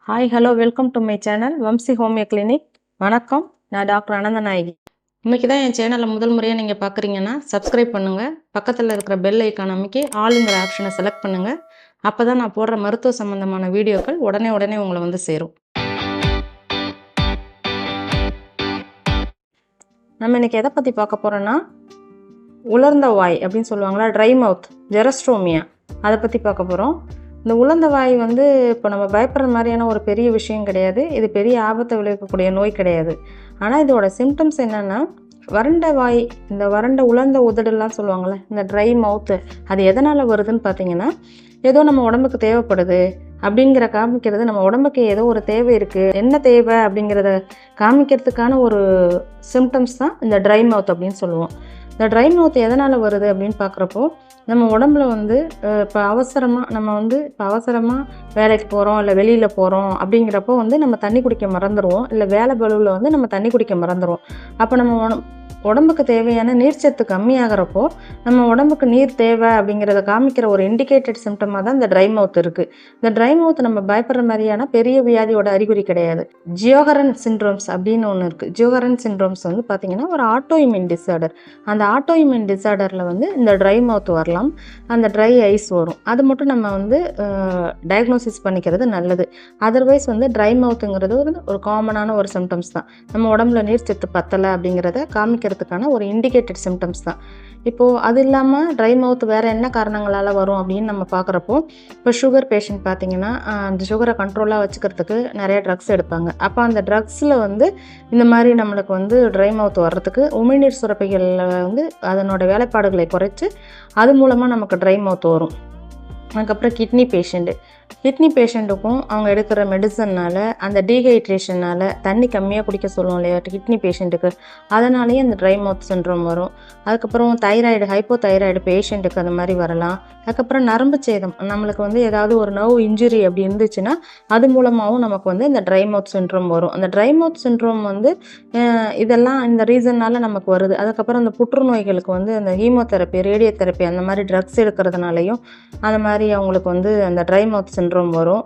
Hi hello welcome to my channel Vamsi homeo clinic. வணக்கம், நான் doctor Ananthanayaki. இன்றைக்கி தான் என் சேனலை முதல் முறையாக நீங்கள் பார்க்குறீங்கன்னா சப்ஸ்கிரைப் பண்ணுங்கள். பக்கத்தில் இருக்கிற பெல் ஐக்கான் அமைக்கி ஆளுங்கிற ஆப்ஷனை செலக்ட் பண்ணுங்கள். அப்போ தான் நான் போடுற மருத்துவ சம்மந்தமான வீடியோக்கள் உடனே உங்களை வந்து சேரும். நம்ம இன்றைக்கி எதை பற்றி பார்க்க போகிறோன்னா உலர்ந்த வாய் அப்படின்னு சொல்லுவாங்களா, ட்ரை மவுத், ஜெரஸ்ட்ரோமியா, அதை பற்றி பார்க்க போகிறோம். இந்த உலர்ந்த வாய் வந்து இப்போ நம்ம பயப்படுற மாதிரியான ஒரு பெரிய விஷயம் கிடையாது. இது பெரிய ஆபத்தை விளைவிக்கக்கூடிய நோய் கிடையாது. ஆனால் இதோட சிம்டம்ஸ் என்னென்னா, வறண்ட வாய், இந்த வறண்ட உலர்ந்த உதடுலாம் சொல்லுவாங்கள்ல, இந்த ட்ரை மவுத்து, அது எதனால் வருதுன்னு பார்த்தீங்கன்னா, ஏதோ நம்ம உடம்புக்கு தேவைப்படுது அப்படிங்கிற காமிக்கிறது, நம்ம உடம்புக்கு ஏதோ ஒரு தேவை இருக்குது, என்ன தேவை அப்படிங்கிறத காமிக்கிறதுக்கான ஒரு சிம்டம்ஸ் தான் இந்த ட்ரை மவுத் அப்படின்னு சொல்லுவோம். இந்த ட்ரை மவுத் எதனால் வருது அப்படின்னு பார்க்குறப்போ, நம்ம உடம்புல வந்து இப்போ அவசரமாக வேலைக்கு போகிறோம், இல்லை வெளியில் போகிறோம் அப்படிங்கிறப்போ வந்து நம்ம தண்ணி குடிக்க மறந்துடுவோம், இல்லை வேலை பளுவில் வந்து நம்ம தண்ணி குடிக்க மறந்துடுவோம். அப்போ நம்ம உடம்புக்கு தேவையான நீர்ச்சத்து கம்மியாகிறப்போ நம்ம உடம்புக்கு நீர் தேவை அப்படிங்கிறத காமிக்கிற ஒரு இண்டிகேட்டட் சிம்டமாக தான் இந்த ட்ரை மவுத் இருக்குது. இந்த ட்ரை மவுத் நம்ம பயப்படுற மாதிரியான பெரிய வியாதியோட அறிகுறி கிடையாது. ஜியோகரன் சிண்ட்ரோம்ஸ் அப்படின்னு ஒன்று இருக்குது. ஜியோகரன் சிண்ட்ரோம்ஸ் வந்து பார்த்திங்கன்னா ஒரு ஆட்டோஇம்யூன் டிஸார்டர். அந்த ஆட்டோஇம்யூன் டிஸார்டரில் வந்து இந்த ட்ரை மவுத் வரலாம், அந்த ட்ரை ஐஸ் வரும். அது மட்டும் நம்ம வந்து டயக்னோசிஸ் பண்ணிக்கிறது நல்லது. அதர்வைஸ் வந்து ட்ரை மவுத்துங்கிறது ஒரு காமனான ஒரு சிம்டம்ஸ் தான். நம்ம உடம்புல நீர்ச்சத்து பத்தலை அப்படிங்கிறத காமிக்கிறதுக்கான ஒரு இண்டிகேட்டட் சிம்டம்ஸ் தான். இப்போது அது இல்லாமல் ட்ரை மவுத் வேறு என்ன காரணங்களால் வரும் அப்படின்னு நம்ம பார்க்குறப்போ, இப்போ சுகர் பேஷண்ட் பார்த்திங்கன்னா அந்த சுகரை கண்ட்ரோலாக வச்சுக்கிறதுக்கு நிறைய ட்ரக்ஸ் எடுப்பாங்க. அப்போ அந்த ட்ரக்ஸில் வந்து இந்த மாதிரி நம்மளுக்கு வந்து ட்ரை மவுத் வர்றதுக்கு உமிழ்நீர் சுரப்பிகளில் வந்து அதனோட வேலைப்பாடுகளை குறைச்சி அது மூலமாக நமக்கு ட்ரை மவுத் வரும். அதுக்கப்புறம் கிட்னி பேஷண்ட்டுக்கும் அவங்க எடுக்கிற மெடிசன்னால், அந்த டீஹைட்ரேஷனால் தண்ணி கம்மியாக குடிக்க சொல்லுவோம் இல்லையா கிட்னி பேஷண்ட்டுக்கு, அதனாலேயே அந்த ட்ரை மவுத் சிண்ட்ரோம் வரும். அதுக்கப்புறம் ஹைப்போதைராய்டு பேஷண்ட்டுக்கு அந்த மாதிரி வரலாம். அதுக்கப்புறம் நரம்பு சேதம், நம்மளுக்கு வந்து ஏதாவது ஒரு நர்வ் இன்ஜுரி அப்படி இருந்துச்சுன்னா அது மூலமாகவும் நமக்கு வந்து இந்த ட்ரை மவுத் சிண்ட்ரோம் வரும். அந்த ட்ரை மவுத் சிண்ட்ரோம் வந்து இதெல்லாம் இந்த ரீசன்னால் நமக்கு வருது. அதுக்கப்புறம் இந்த புற்றுநோய்களுக்கு வந்து அந்த ஹீமோதெரப்பி, ரேடியோ தெரப்பி அந்த மாதிரி ட்ரக்ஸ் எடுக்கிறதுனாலையும் அந்த மாதிரி அவங்களுக்கு வந்து அந்த ட்ரை மவுத் சிண்ட்ரோம் வரும்.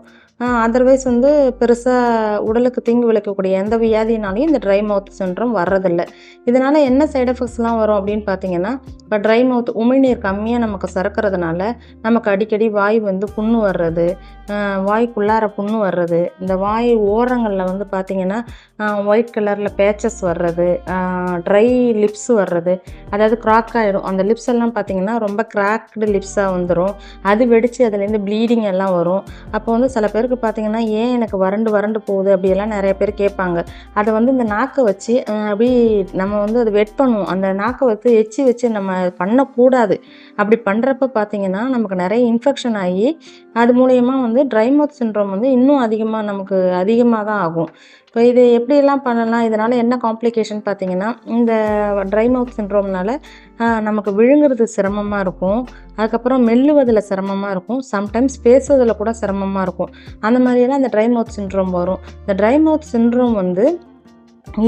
அதர்வைஸ் வந்து பெருசாக உடலுக்கு தீங்கு விளைக்கக்கூடிய எந்த வியாதினாலையும் இந்த ட்ரை மவுத் சிண்ட்ரோம் வர்றதில்லை. இதனால் என்ன சைடு எஃபெக்ட்ஸ்லாம் வரும் அப்படின்னு பார்த்தீங்கன்னா, இப்போ ட்ரை மவுத் உமிழ்நீர் கம்மியாக நமக்கு சுரக்கிறதுனால நமக்கு அடிக்கடி வாய் வந்து புண்ணு வர்றது, வாய்க்குள்ளார புண்ணு வர்றது, இந்த வாய் ஓரங்களில் வந்து பார்த்திங்கன்னா ஒயிட் கலரில் பேச்சஸ் வர்றது, ட்ரை லிப்ஸ் வர்றது, அதாவது கிராக் ஆகிடும். அந்த லிப்ஸ் எல்லாம் பார்த்திங்கன்னா ரொம்ப கிராக்டு லிப்ஸாக வந்துடும். அது வெடித்து அதுலேருந்து ப்ளீடிங் எல்லாம் வரும். அப்போ வந்து சில பேருக்கு பார்த்திங்கன்னா ஏன் எனக்கு வறண்டு போகுது அப்படியெல்லாம் நிறைய பேர் கேட்பாங்க. அதை வந்து இந்த நாக்கை வச்சு அப்படி நம்ம வந்து அதை வெட் பண்ணுவோம். அந்த நாக்கை வச்சு எச்சி வச்சு நம்ம பண்ணக்கூடாது. அப்படி பண்ணுறப்ப பார்த்திங்கன்னா நமக்கு நிறைய இன்ஃபெக்ஷன் ஆகி அது மூலயமா வந்து ட்ரை மவுத் சிண்ட்ரோம் வந்து இன்னும் அதிகமாக தான் ஆகும். இப்போ இது எப்படியெல்லாம் பண்ணலாம், இதனால் என்ன காம்ப்ளிகேஷன் பார்த்திங்கன்னா, இந்த ட்ரை மவுத் சிண்ட்ரோம்னால நமக்கு விழுங்குறது சிரமமாக இருக்கும். அதுக்கப்புறம் மெல்லுவதில் சிரமமாக இருக்கும். சம்டைம்ஸ் பேசுவதில் கூட சிரமமாக இருக்கும். அந்த மாதிரியெல்லாம் இந்த ட்ரை மவுத் சிண்ட்ரோம் வரும். இந்த ட்ரை மவுத் சிண்ட்ரோம் வந்து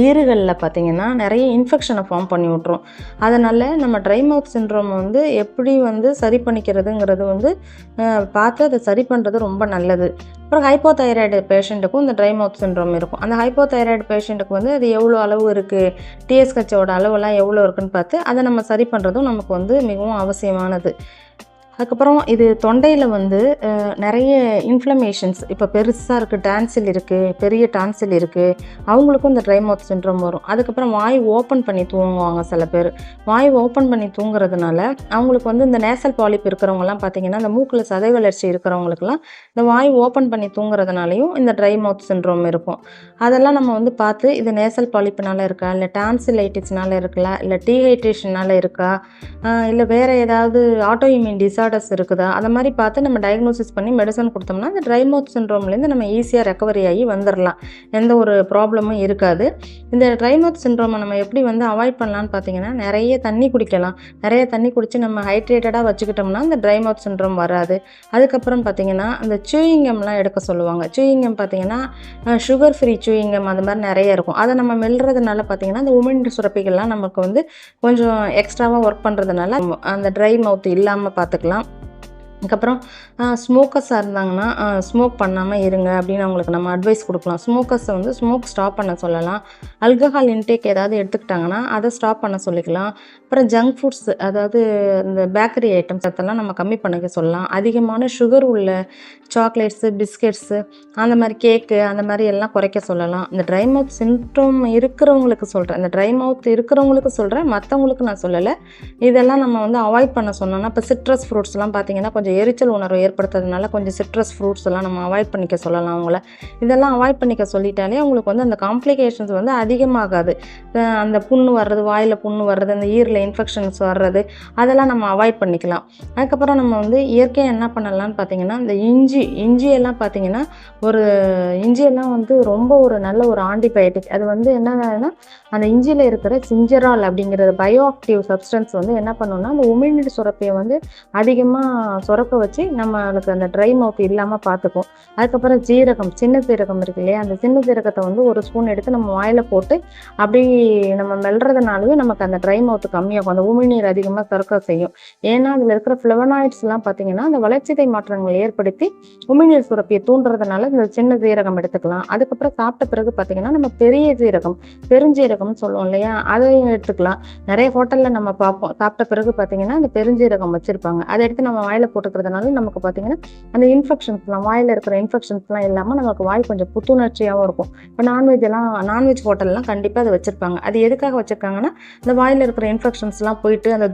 ஈறுகளில் பார்த்திங்கன்னா நிறைய இன்ஃபெக்ஷனை ஃபார்ம் பண்ணி விட்ரும். அதனால் நம்ம ட்ரை மவுத் சிண்ட்ரோம் வந்து எப்படி வந்து சரி பண்ணிக்கிறதுங்கிறது வந்து பார்த்து அதை சரி பண்ணுறது ரொம்ப நல்லது. அப்புறம் ஹைப்போதைராய்டு பேஷண்ட்டுக்கும் இந்த ட்ரை மவுத் சிண்ட்ரோம் இருக்கும். அந்த ஹைப்போதைராய்டு பேஷண்ட்டுக்கு வந்து அது எவ்வளோ அளவு இருக்குது, டிஎஸ்ஹெச்சோட அளவெல்லாம் எவ்வளோ இருக்குதுன்னு பார்த்து அதை நம்ம சரி பண்ணுறதும் நமக்கு வந்து மிகவும் அவசியமானது. அதுக்கப்புறம் இது தொண்டையில் வந்து நிறைய இன்ஃப்ளமேஷன்ஸ், இப்போ பெருசாக இருக்குது, டான்சில் இருக்குது, பெரிய டான்சில் இருக்குது, அவங்களுக்கும் இந்த ட்ரை மவுத் சிண்ட்ரோம் வரும். அதுக்கப்புறம் வாய் ஓப்பன் பண்ணி தூங்குவாங்க சில பேர். வாய் ஓப்பன் பண்ணி தூங்குறதுனால அவங்களுக்கு வந்து இந்த நேசல் பாலிப் இருக்கிறவங்கலாம் பார்த்திங்கன்னா, இந்த மூக்கில் சதை வளர்ச்சி இருக்கிறவங்களுக்குலாம் இந்த வாய் ஓப்பன் பண்ணி தூங்குறதுனாலையும் இந்த ட்ரை மவுத் சிண்ட்ரோம் இருக்கும். அதெல்லாம் நம்ம வந்து பார்த்து இது நேசல் பாலிப்னால இருக்கா, இல்லை டான்சிலைட்டிஸ்னால இருக்கலாம், இல்லை டீஹைட்ரேஷனால் இருக்கா, இல்லை வேறு ஏதாவது ஆட்டோஇம்யூன் டிஸார்டர்ஸ் இருக்குதா, அதை மாதிரி பார்த்து நம்ம டயக்னோசிஸ் பண்ணி மெடிசன் கொடுத்தோம்னா இந்த ட்ரை மவுத் சிண்ட்ரோம்லேருந்து நம்ம ஈஸியாக ரெக்கவரி ஆகி வந்துடலாம். எந்த ஒரு ப்ராப்ளமும் இருக்காது. இந்த ட்ரை மவுத் சிண்ட்ரோமை நம்ம எப்படி வந்து அவாய்ட் பண்ணலான்னு பார்த்தீங்கன்னா, நிறைய தண்ணி குடிக்கலாம். நிறைய தண்ணி குடித்து நம்ம ஹைட்ரேட்டடாக வச்சுக்கிட்டோம்னா இந்த ட்ரை மவுத் சிண்ட்ரோம் வராது. அதுக்கப்புறம் பார்த்திங்கன்னா அந்த சூயிங்கம்லாம் எடுக்க சொல்லுவாங்க. சூயிங்கம் பார்த்திங்கன்னா சுகர் ஃப்ரீ சூயிங்கம் அந்த மாதிரி நிறைய இருக்கும். அதை நம்ம மெல்றதுனால பார்த்திங்கன்னா அந்த உமிழ்நீர் சுரப்பிகள்லாம் நமக்கு வந்து கொஞ்சம் எக்ஸ்ட்ராவாக ஒர்க் பண்ணுறதுனால அந்த ட்ரை மவுத் இல்லாமல் பார்த்துக்கலாம். அதுக்கப்புறம் ஸ்மோக்கர்ஸாக இருந்தாங்கன்னா ஸ்மோக் பண்ணாமல் இருங்க அப்படின்னு அவங்களுக்கு நம்ம அட்வைஸ் கொடுக்கலாம். ஸ்மோக்கர்ஸை வந்து ஸ்மோக் ஸ்டாப் பண்ண சொல்லலாம். ஆல்கஹால் இன்டேக் ஏதாவது எடுத்துக்கிட்டாங்கன்னா அதை ஸ்டாப் பண்ண சொல்லிக்கலாம். அப்புறம் ஜங்க் ஃபுட்ஸ், அதாவது இந்த பேக்கரி ஐட்டம்ஸ் அதெல்லாம் நம்ம கம்மி பண்ணிக்க சொல்லலாம். அதிகமான சுகர் உள்ள சாக்லேட்ஸு, பிஸ்கெட்ஸு, அந்த மாதிரி கேக்கு, அந்த மாதிரி எல்லாம் குறைக்க சொல்லலாம். இந்த ட்ரை மவுத் சிம்ப்டம் இருக்கிறவங்களுக்கு சொல்கிறேன், இந்த ட்ரை மவுத் இருக்கிறவங்களுக்கு சொல்கிறேன், மற்றவங்களுக்கு நான் சொல்லலை. இதெல்லாம் நம்ம வந்து அவாய்ட் பண்ண சொன்னோம்னா, இப்போ சிட்ரஸ் ஃப்ரூட்ஸ்லாம் பார்த்திங்கன்னா கொஞ்சம் எரிச்சல் உணர்வு ஏற்படுத்துறதுனால கொஞ்சம் சிட்ரஸ் ஃப்ரூட்ஸ் எல்லாம் நம்ம அவாய்ட் பண்ணிக்க சொல்லலாம் அவங்கள. இதெல்லாம் அவாய்ட் பண்ணிக்க சொல்லிட்டாலே அவங்களுக்கு வந்து அந்த காம்ப்ளிகேஷன்ஸ் வந்து அதிகமாகாது. அந்த புண்ணு வர்றது, வாயில் புண்ணு வர்றது, அந்த ஈரில் இன்ஃபெக்ஷன்ஸ் வர்றது, அதெல்லாம் நம்ம அவாய்ட் பண்ணிக்கலாம். அதுக்கப்புறம் நம்ம வந்து இயற்கையாக என்ன பண்ணலான்னு பார்த்திங்கன்னா, இந்த இஞ்சியெல்லாம் பார்த்திங்கன்னா இஞ்சியெல்லாம் வந்து ரொம்ப ஒரு நல்ல ஒரு ஆன்டிபயோட்டிக். அது வந்து என்னன்னா, அந்த இஞ்சியில் இருக்கிற சிஞ்சரால் அப்படிங்கிற பயோ ஆக்டிவ் சப்ஸ்டன்ஸ் வந்து என்ன பண்ணணும்னா, அந்த உமிழ்நீர் சுரப்பியை வந்து அதிகமாக சுரக்க வச்சு நம்மளுக்கு அந்த ட்ரை மவுத் இல்லாமல் பார்த்துக்கும். அதுக்கப்புறம் ஜீரகம், சின்ன சீரகம் இருக்கு இல்லையா, அந்த சின்ன சீரகத்தை வந்து ஒரு ஸ்பூன் எடுத்து நம்ம வாயில் போட்டு அப்படி நம்ம மெல்றதுனாலவே நமக்கு அந்த ட்ரை மவுத் கம்மியாகும். அந்த உமிழ்நீர் அதிகமாக சுரக்க செய்யும். ஏன்னா அதில் இருக்கிற ஃப்ளவனாய்ட்ஸ்லாம் பார்த்திங்கன்னா அந்த வளர்ச்சிதை மாற்றங்கள் ஏற்படுத்தி உமிழ்நீர் சுரப்பியை தூண்டுறதுனால இந்த சின்ன சீரகம் எடுத்துக்கலாம். அதுக்கப்புறம் சாப்பிட்ட பிறகு பார்த்திங்கன்னா நம்ம பெரிய சீரகம், பெருஞ்சீரகம்னு சொல்லுவோம் இல்லையா, அதையும் எடுத்துக்கலாம். நிறைய ஹோட்டலில் நம்ம பார்ப்போம், சாப்பிட்ட பிறகு பார்த்திங்கன்னா அந்த பெருஞ்சீரகம் வச்சுருப்பாங்க. அதை எடுத்து நம்ம வாயில் போட்டுக்கிறதுனால நமக்கு பார்த்திங்கன்னா அந்த இன்ஃபெக்ஷன்ஸ்லாம், வாயில் இருக்கிற இன்ஃபெக்ஷன்ஸ்லாம் இல்லாமல் நமக்கு வாய் கொஞ்சம் புத்துணர்ச்சியாகவும் இருக்கும். இப்போ நான்வெஜ் ஹோட்டல்லாம் கண்டிப்பாக அதை வச்சுருப்பாங்க. அது எதுக்காக வச்சுருக்காங்கன்னா, இந்த வாயில் இருக்கிற இன்ஃபெக்ஷன்ஸ்லாம் போயிட்டு அந்த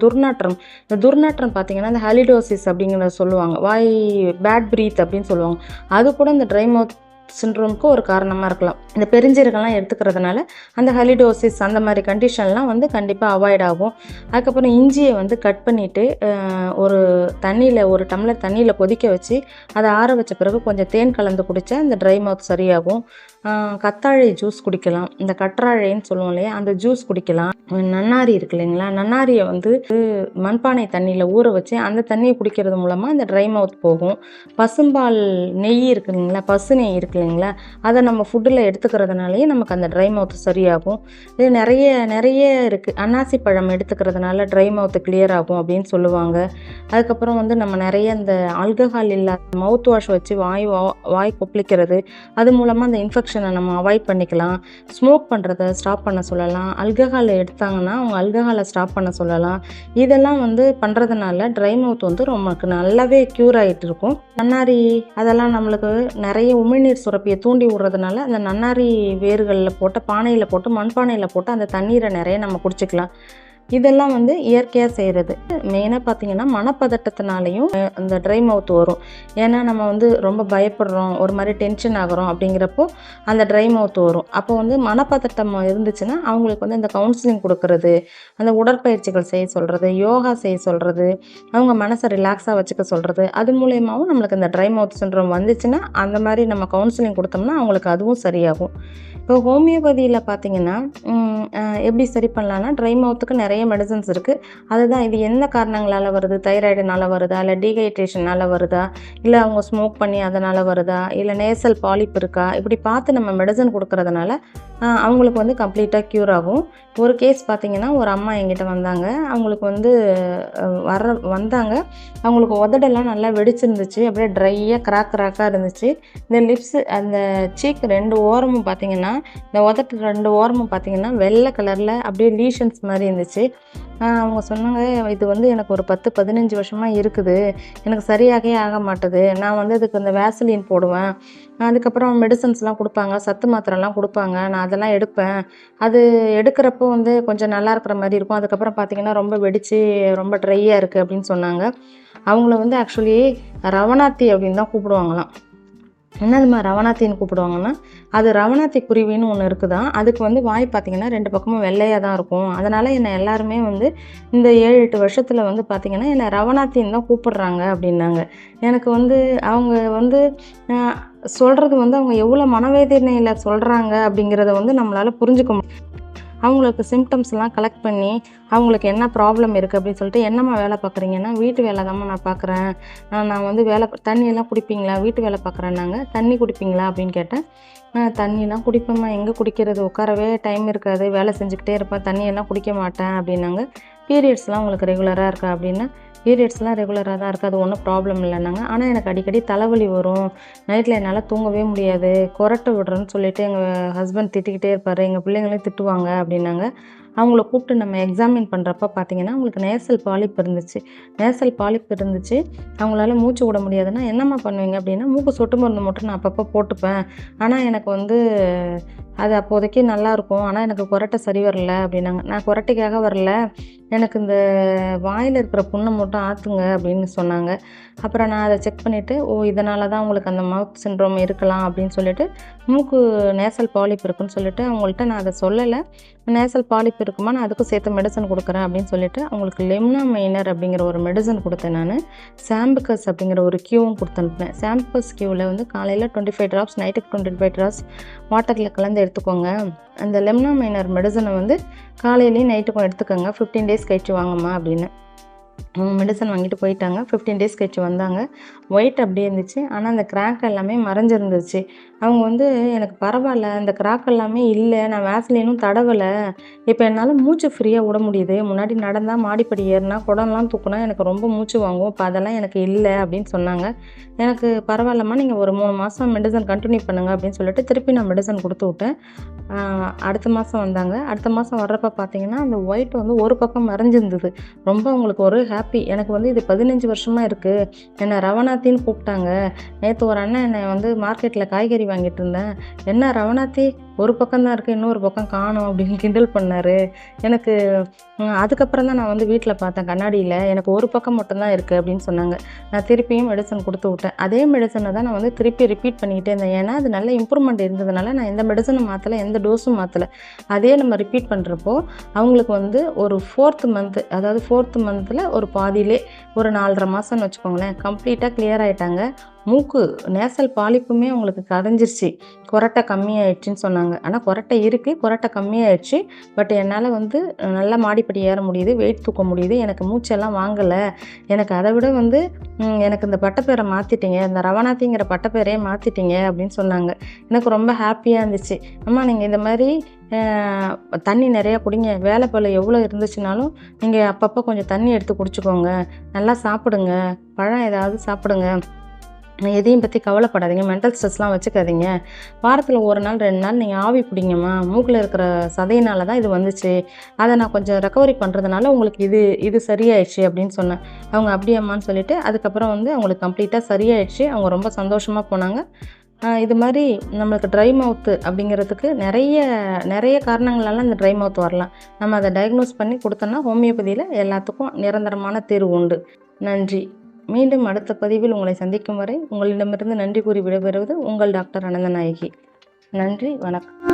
துர்நாற்றம் பார்த்திங்கன்னா இந்த ஹாலிடோசிஸ் அப்படிங்கிறத சொல்லுவாங்க, வாய் பேட் ப்ரீத் அப்படின்னு சொல்லுவாங்க. அது கூட இந்த ட்ரை மவுத் சிண்ட்ரோமுக்கு ஒரு காரணமாக இருக்கலாம். இந்த பெருஞ்சீரகம்லாம் எடுத்துக்கிறதுனால அந்த ஹலிடோசிஸ் அந்த மாதிரி கண்டிஷன்லாம் வந்து கண்டிப்பாக அவாய்ட் ஆகும். அதுக்கப்புறம் இஞ்சியை வந்து கட் பண்ணிவிட்டு ஒரு டம்ளர் தண்ணியில் கொதிக்க வச்சு அதை ஆற வச்ச பிறகு கொஞ்சம் தேன் கலந்து குடித்தா இந்த ட்ரை மவுத் சரியாகும். கத்தாழை ஜூஸ் குடிக்கலாம், இந்த கற்றாழைன்னு சொல்லுவோம் இல்லையா, அந்த ஜூஸ் குடிக்கலாம். நன்னாரி இருக்கு இல்லைங்களா, நன்னாரியை வந்து மண்பானை தண்ணியில் ஊற வச்சு அந்த தண்ணியை குடிக்கிறது மூலமாக இந்த ட்ரை மவுத் போகும். பசும்பால் நெய் இருக்கு இல்லைங்களா, பசு நெய் இருக்கு இல்லைங்களா, அதை நம்ம ஃபுட்டில் எடுத்துக்கிறதுனாலேயே நமக்கு அந்த ட்ரை மவுத் சரியாகும். இது நிறைய இருக்குது. அன்னாசி பழம் எடுத்துக்கிறதுனால ட்ரை மவுத்து கிளியர் ஆகும் அப்படின்னு சொல்லுவாங்க. அதுக்கப்புறம் வந்து நம்ம நிறைய இந்த ஆல்கஹால் இல்லாத மவுத் வாஷ் வச்சு வாய் கொப்பளிக்கிறது, அது மூலமாக அந்த இன்ஃபெக்ஷனை நம்ம அவாய்ட் பண்ணிக்கலாம். ஸ்மோக் பண்ணுறதை ஸ்டாப் பண்ண சொல்லலாம். ஆல்கஹால் எடுத்தாங்கன்னா அவங்க ஆல்கஹாலை ஸ்டாப் பண்ண சொல்லலாம். இதெல்லாம் வந்து பண்ணுறதுனால ட்ரை மவுத் வந்து நமக்கு நல்லாவே க்யூர் ஆகிட்டு இருக்கும். நன்னாரி அதெல்லாம் நம்மளுக்கு நிறைய உமிழ்நீர் சுரப்பியை தூண்டி விடுறதுனால அந்த நன்னாரி வேர்களில் போட்டு பானையில் போட்டு மண்பானையில் போட்டு அந்த தண்ணீரை நிறைய நம்ம குடிச்சிக்கலாம். இதெல்லாம் வந்து இயற்கையாக செய்கிறது. மெயினாக பார்த்திங்கன்னா மனப்பதட்டத்தினாலையும் அந்த ட்ரை மவுத் வரும். ஏன்னா நம்ம வந்து ரொம்ப பயப்படுறோம், ஒரு மாதிரி டென்ஷன் ஆகிறோம் அப்படிங்கிறப்போ அந்த ட்ரை மவுத் வரும். அப்போ வந்து மனப்பதட்டம் இருந்துச்சுன்னா அவங்களுக்கு வந்து இந்த கவுன்சிலிங் கொடுக்கறது, அந்த உடற்பயிற்சிகள் செய்ய சொல்கிறது, யோகா செய்ய சொல்கிறது, அவங்க மனசை ரிலாக்ஸாக வச்சுக்க சொல்கிறது, அது மூலயமாவும் நம்மளுக்கு இந்த ட்ரை மவுத் சிண்ட்ரோம் வந்துச்சுன்னா அந்த மாதிரி நம்ம கவுன்சிலிங் கொடுத்தோம்னா அவங்களுக்கு அதுவும் சரியாகும். இப்போ ஹோமியோபதியில் பார்த்திங்கன்னா எப்படி சரி பண்ணலான்னா, ட்ரை மவுத்துக்கு நிறைய மெடிசன்ஸ் இருக்குது. அதுதான் இது என்ன காரணங்களால் வருது, தைராய்டுனால வருதா, இல்லை டீஹைட்ரேஷனால் வருதா, இல்லை அவங்க ஸ்மோக் பண்ணி அதனால் வருதா, இல்லை நேசல் பாலிப் இருக்கா, இப்படி பார்த்து நம்ம மெடிசன் கொடுக்கறதுனால அவங்களுக்கு வந்து கம்ப்ளீட்டாக க்யூர் ஆகும். ஒரு கேஸ் பார்த்திங்கன்னா, ஒரு அம்மா என்கிட்ட வந்தாங்க. அவங்களுக்கு வந்து அவங்களுக்கு உதடெல்லாம் நல்லா வெடிச்சிருந்துச்சு, அப்படியே ட்ரையாக கிராக்காக இருந்துச்சு. இந்த லிப்ஸு அந்த சீக் 2 ஓரமும் பார்த்திங்கன்னா, இந்த உதட்டு 2 ஓரமும் பார்த்திங்கன்னா வெள்ளை கலரில் அப்படியே லீஷன்ஸ் மாதிரி இருந்துச்சு. அவங்க சொன்னாங்க, இது வந்து எனக்கு ஒரு 10-15 வருஷமாக இருக்குது, எனக்கு சரியாகவே ஆக மாட்டுது. நான் வந்து அதுக்கு இந்த வேசலின் போடுவேன், அதுக்கப்புறம் மெடிசன்ஸ்லாம் கொடுப்பாங்க, சத்து மாத்திரைலாம் கொடுப்பாங்க, நான் அதெல்லாம் எடுப்பேன். அது எடுக்கிறப்போ வந்து கொஞ்சம் நல்லா இருக்கிற மாதிரி இருக்கும். அதுக்கப்புறம் பார்த்திங்கன்னா ரொம்ப வெடித்து ரொம்ப ட்ரையாக இருக்குது அப்படின்னு சொன்னாங்க. அவங்கள வந்து ஆக்சுவலி ரவணாத்தி அப்படின்னு தான் கூப்பிடுவாங்களாம். என்னதுமா ரவணாத்தின்னு கூப்பிடுவாங்கன்னா, அது ரவணாத்தி குருவின்னு ஒன்று இருக்குதான். அதுக்கு வந்து வாய் பார்த்திங்கன்னா 2 பக்கமும் வெள்ளையாக தான் இருக்கும். அதனால் என்னை எல்லாருமே வந்து இந்த 7-8 வருஷத்தில் வந்து பார்த்திங்கன்னா என்னை ரவணாத்தின்னு தான் கூப்பிடுறாங்க அப்படின்னாங்க. எனக்கு வந்து அவங்க வந்து சொல்கிறது வந்து அவங்க எவ்வளோ மனவேதனையில் சொல்கிறாங்க அப்படிங்கிறத வந்து நம்மளால் புரிஞ்சுக்க முடியும். அவங்களுக்கு சிம்டம்ஸ்லாம் கலெக்ட் பண்ணி அவங்களுக்கு என்ன ப்ராப்ளம் இருக்குது அப்படின்னு சொல்லிட்டு, என்னம்மா வேலை பார்க்குறீங்கன்னா, வீட்டு வேலை தாம்மா நான் பார்க்குறேன், நான் வந்து தண்ணியெல்லாம் குடிப்பீங்களா, வீட்டு வேலை பார்க்குறேன்னாங்க. தண்ணி குடிப்பீங்களா அப்படின்னு கேட்டேன். தண்ணியெலாம் குடிப்பேம்மா, எங்கே குடிக்கிறது, உட்காரவே டைம் இருக்காது, வேலை செஞ்சுக்கிட்டே இருப்பேன், தண்ணியெல்லாம் குடிக்க மாட்டேன் அப்படின்னாங்க. பீரியட்ஸ்லாம் உங்களுக்கு ரெகுலராக இருக்கா அப்படின்னா, பீரியட்ஸ்லாம் ரெகுலராக தான் இருக்குது, அது ஒன்றும் ப்ராப்ளம் இல்லைன்னாங்க. ஆனால் எனக்கு அடிக்கடி தலைவலி வரும், நைட்டில் என்னால் தூங்கவே முடியாது, கொரட்டை விடுறேன்னு சொல்லிட்டு எங்கள் ஹஸ்பண்ட் திட்டிக்கிட்டே இருப்பார், எங்கள் பிள்ளைங்களையும் திட்டுவாங்க அப்படின்னாங்க. அவங்கள கூப்பிட்டு நம்ம எக்ஸாமின் பண்ணுறப்ப பார்த்தீங்கன்னா அவங்களுக்கு நேசல் பாலிப் இருந்துச்சு. நேசல் பாலிப் இருந்துச்சு. அவங்களால மூச்சு விட முடியாதுன்னா என்னம்மா பண்ணுவீங்க அப்படின்னா, மூக்கு சொட்டு மருந்து மட்டும் நான் அப்பப்போ போட்டுப்பேன். ஆனால் எனக்கு வந்து அது அப்போதைக்கு நல்லாயிருக்கும். ஆனால் எனக்கு கொரட்டை சரி வரல அப்படின்னாங்க. நான் கொரட்டைக்காக வரல, எனக்கு இந்த வாயில் இருக்கிற புண்ணை மட்டும் ஆற்றுங்க அப்படின்னு சொன்னாங்க. அப்புறம் நான் அதை செக் பண்ணிவிட்டு, ஓ இதனால தான் உங்களுக்கு அந்த மவுத் சிண்ட்ரோம் இருக்கலாம் அப்படின்னு சொல்லிட்டு, மூக்கு நேசல் பாலிப் இருக்குன்னு சொல்லிட்டு அவங்கள்ட்ட நான் அதை சொல்லலை. நேசல் பாலிப் இருக்குமா, நான் அதுக்கும் சேர்த்து மெடிசன் கொடுக்குறேன் அப்படின்னு சொல்லிட்டு அவங்களுக்கு லெம்னா மைனர் அப்படிங்கிற ஒரு மெடிசன் கொடுத்தேன் நான். சாம்பிகஸ் அப்படிங்கிற ஒரு கியூவும் கொடுத்து அனுப்பினேன். சாம்பிகஸ் கியூவில் வந்து காலையில் 25 ட்ராப்ஸ், நைட்டுக்கு 25 ட்ராப்ஸ் வாட்டரில் கலந்து எடுத்துக்கோங்க. அந்த லெம்னா மைனர் மெடிசனை வந்து காலையிலையும் நைட்டுக்கும் எடுத்துக்கோங்க, 15 டேஸ் கழிச்சு வாங்கம்மா அப்படின்னு. மெடிசன் வாங்கிட்டு போயிட்டாங்க. 15 டேஸ் கழிச்சு வந்தாங்க. ஒயிட் அப்படியே இருந்துச்சு, ஆனால் அந்த கிராக் எல்லாமே மறைஞ்சிருந்துச்சு. அவங்க வந்து எனக்கு பரவாயில்ல, அந்த கிராக் எல்லாமே இல்லை, நான் வேஸ்லினும் தடவலை, இப்போ என்னால் மூச்சு ஃப்ரீயாக விட முடியுது. முன்னாடி நடந்தால் மாடிப்படி ஏறினா குடம்லாம் தூக்குனா எனக்கு ரொம்ப மூச்சு வாங்கும், இப்போ அதெல்லாம் எனக்கு இல்லை அப்படின்னு சொன்னாங்க. எனக்கு பரவாயில்லம்மா, நீங்கள் ஒரு 3 மாதம் மெடிசன் கண்டினியூ பண்ணுங்கள் அப்படின்னு சொல்லிட்டு திருப்பி நான் மெடிசன் கொடுத்து விட்டேன். அடுத்த மாதம் வந்தாங்க. அடுத்த மாதம் வர்றப்ப பார்த்தீங்கன்னா அந்த ஒயிட் வந்து ஒரு பக்கம் மறைஞ்சிருந்தது. ரொம்ப அவங்களுக்கு ஒரு ஹாப்பி. எனக்கு வந்து இது 15 வருஷமாக இருக்குது, என்னை ரவணாத்தின்னு கூப்பிட்டாங்க. நேற்று ஒரு அண்ணன் என்னை வந்து மார்க்கெட்டில் காய்கறி வாங்கிட்டு இருந்தேன், என்ன ரவணாத்தி ஒரு பக்கம் தான் இருக்குது, இன்னொரு பக்கம் காணோம் அப்படின்னு கிண்டல் பண்ணார். எனக்கு அதுக்கப்புறம் தான் நான் வந்து வீட்டில் பார்த்தேன் கண்ணாடியில், எனக்கு ஒரு பக்கம் மட்டும்தான் இருக்குது அப்படின்னு சொன்னாங்க. நான் திருப்பியும் மெடிசன் கொடுத்து விட்டேன். அதே மெடிசனை தான் நான் வந்து திருப்பி ரிப்பீட் பண்ணிக்கிட்டே இருந்தேன். ஏன்னா அது நல்ல இம்ப்ரூவ்மெண்ட் இருந்ததுனால நான் எந்த மெடிசனும் மாற்றலை, எந்த டோஸும் மாற்றலை. அதே நம்ம ரிப்பீட் பண்ணுறப்போ அவங்களுக்கு வந்து ஒரு 4th மந்த்து, அதாவது 4th மந்தில் ஒரு பாதியிலே ஒரு 4.5 மாதம்னு வச்சுக்கோங்களேன், கம்ப்ளீட்டாக கிளியர் ஆகிட்டாங்க. மூக்கு நேசல் பாலிப்புமே அவங்களுக்கு கரைஞ்சிருச்சு, கொரட்டை கம்மியாயிடுச்சுன்னு சொன்னாங்க. ஆனால் கொரட்டை இருக்குது, கொரட்டை கம்மியாயிடுச்சு. பட் என்னால் வந்து நல்லா மாடிப்படி ஏற முடியுது, வெயிட் தூக்க முடியுது, எனக்கு மூச்செல்லாம் வாங்கலை. எனக்கு அதை விட வந்து எனக்கு இந்த பட்டப்பேரை மாற்றிட்டீங்க, இந்த ரவணாத்திங்கிற பட்டப்பேரையே மாற்றிட்டீங்க அப்படின்னு சொன்னாங்க. எனக்கு ரொம்ப ஹாப்பியாக இருந்துச்சு. அம்மா நீங்கள் இந்த மாதிரி தண்ணி நிறையா குடிங்க, வேலைப்பளு எவ்வளோ இருந்துச்சுனாலும் நீங்கள் அப்பப்போ கொஞ்சம் தண்ணி எடுத்து குடிச்சுக்கோங்க, நல்லா சாப்பிடுங்க, பழம் ஏதாவது சாப்பிடுங்க, எதையும் பற்றி கவலைப்படாதீங்க, மென்டல் ஸ்ட்ரெஸ்லாம் வச்சுக்காதீங்க, வாரத்தில் 1 நாள் 2 நாள் நீங்கள் ஆவி பிடிங்கம்மா, மூக்கில் இருக்கிற சதையினால தான் இது வந்துச்சு, அதை நான் கொஞ்சம் ரெக்கவரி பண்ணுறதுனால உங்களுக்கு இது சரியாயிடுச்சு அப்படின்னு சொன்னேன். அவங்க அப்படியம்மான்னு சொல்லிவிட்டு அதுக்கப்புறம் வந்து அவங்களுக்கு கம்ப்ளீட்டாக சரியாயிடுச்சு. அவங்க ரொம்ப சந்தோஷமாக போனாங்க. இது மாதிரி நம்மளுக்கு ட்ரை மவுத்து அப்படிங்கிறதுக்கு நிறைய காரணங்களால இந்த ட்ரை மவுத் வரலாம். நம்ம அதை டயக்னோஸ் பண்ணி கொடுத்தோன்னா ஹோமியோபதியில் எல்லாத்துக்கும் நிரந்தரமான தீர்வு உண்டு. நன்றி. மீண்டும் அடுத்த பதிவில் உங்களை சந்திக்கும் வரை உங்களிடமிருந்து நன்றி கூறி விடைபெறுவது உங்கள் டாக்டர் அனந்தநாயகி. நன்றி, வணக்கம்.